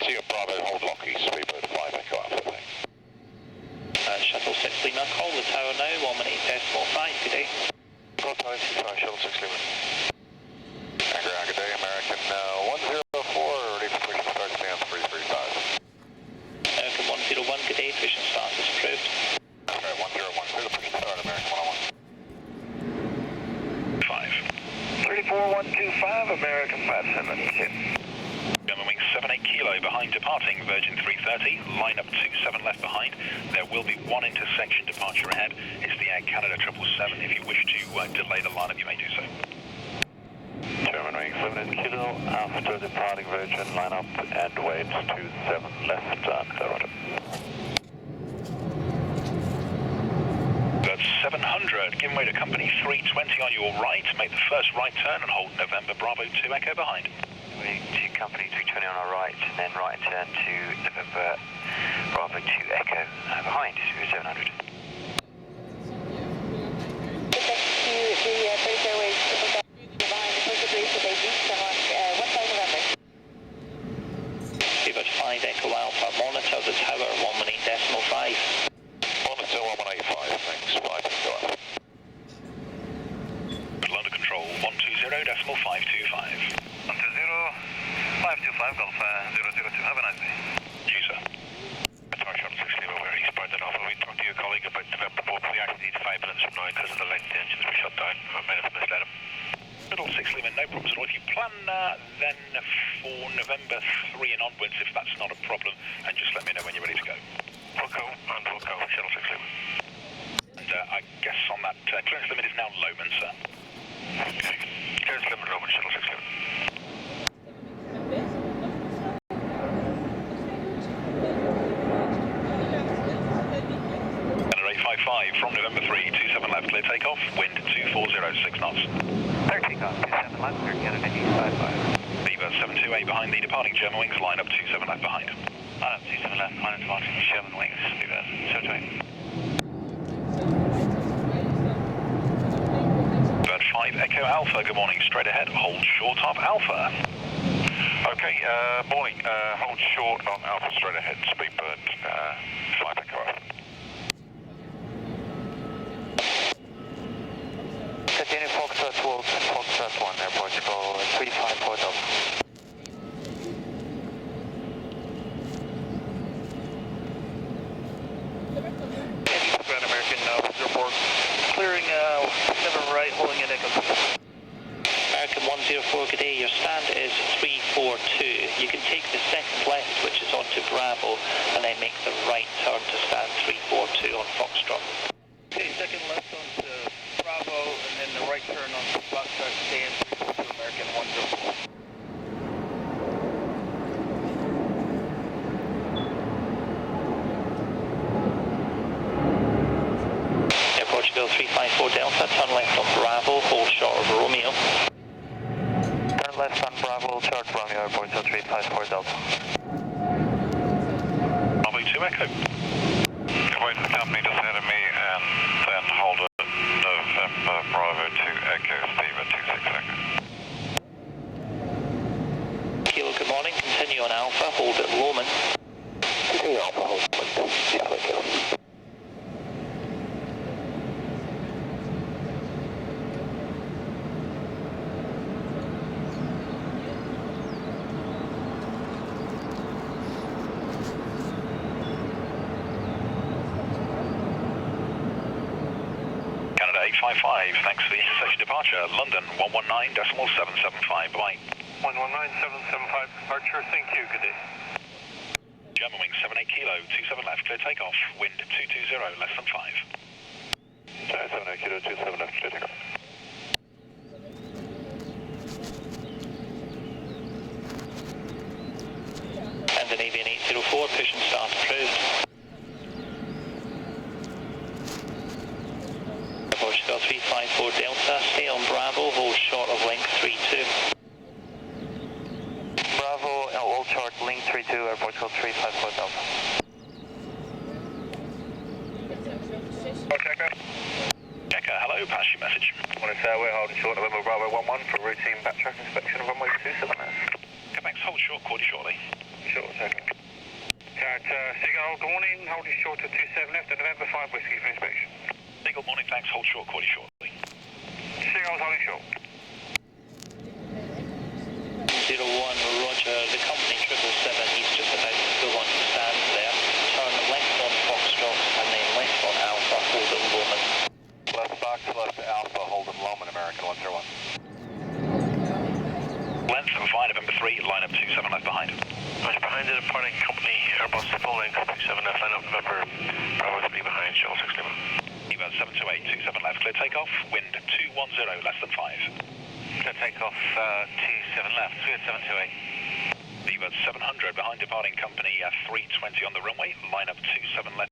Sierra Bravo, hold Lockheed, Speedbird 5 Echo Alpha, thanks. Shuttle 6 Lima, call the tower now, 118.5, good day. Call tower, Shuttle 6 Lima. Good day, American 104, ready for push and start, stay on 335. American 101, good day, push and start is approved. Alright, 101, clear the push and start, American 101. 5. 34125, American 572. German wing 78 kilo behind departing, Virgin 330, line up 27 left behind. There will be one intersection departure ahead. It's the Air Canada 777. If you wish to delay the lineup, you may do so. German wing 78 kilo, after departing Virgin, line up and wait 27 left on Toronto. That's 700, give way to company 320 on your right, make the first right turn and hold November Bravo 2 Echo behind. To company 320 on our right, and then right turn to November Bravo 2 Echo behind, 700. Next to the British Airways behind the first agreed to they reached on what side of November? Speedbird 5 Echo Alpha, monitor the tower, 118.5. Monitor 185, thanks, 5 Echo Alpha. London Control 120.525. 525 Golf 002, have a nice day. You, sir. Tower Shuttle 6 Lima, where he's spread off. We talked to your colleague about November 4th. We actually need 5 minutes from now because of the length the engines were shut down. I might have misled him. Shuttle 6 Lima, no problems at all. If you plan then for November 3 and onwards, if that's not a problem, and just let me know when you're ready to go. We'll go, and we'll go, Shuttle 6 Lima. And I guess on that, clearance limit is now Lowman, sir. Okay. Clearance limit Lowman, Shuttle 6 Lima. From November 3, 27 left, clear takeoff, wind 2406 knots. Clear takeoff, 27 left, clear Canada DH.121. Beaver 728 behind the departing German wings, line up 27 left behind. Line up 27 left, line up departing German wings, Beaver 728. Bird 5 Echo Alpha, good morning, straight ahead, hold short of Alpha. Okay, morning, hold short on Alpha straight ahead, Speedbird 5 Echo Alpha. Continue Foxtrot Wolf, Foxtrot 1, airport call 354 Delta. Grand American report. Clearing 7 right, holding in Echo. American 104, good day, your stand is 342. You can take the second left, which is onto Bravo, and then make the right turn to stand 342 on Foxtrot. Okay, second left onto Bravo, and then the right turn on Foxtrot, stay in 342 American 104. Air Portugal 354 Delta, turn left on Bravo, hold short of Romeo. Turn left on Bravo, short Romeo, airport 354 Delta. Bravo 2 Echo. Wait for the company just ahead of me and then hold it November Bravo 2 Echo, Beaver 26 Echo. Kilo, good morning, continue on Alpha, hold at Lowman. Continue Alpha, hold Lowman, Seattle Echo. Canada 855, thanks for the intersection departure. London 119.775, bye. 119.775, departure, thank you, good day. German wing 78 kilo, 27 left, clear takeoff, wind 220, less than 5. 78 kilo, 27 left, clear takeoff. And an Aviation 804, push and start approved. Portugal 354 Delta, stay on Bravo, hold short of length 32. Bravo, hold short, link 32, airport call 354 Delta. Checker, hello, pass your message. Morning sir, we're holding short November Bravo 11 for routine backtrack inspection of runway 27 left. Quebec's hold short, call you shortly. Short. second. Seagull, good morning. Hold you short to 27 left at November 5 Whiskey for inspection. Seagull, morning, thanks. Hold short, call you shortly. Seagull's holding short. 01, roger. The company 777, he's just about to go on to stand there. Turn left on Foxtrot and then left on Alpha, hold at Lowman. Left box, left Alpha, Holden Lowman, American 101. Length of flight November 3, line up 27 left behind. Right behind the departing company, Airbus full length 27 left, line up November, Bravo 3 behind, shuttle 6 Lima. About 728, 27 left, clear takeoff, wind 210, less than 5. Clear takeoff 27 left, 3728. About 700 behind departing company 320 on the runway, line up 27 left.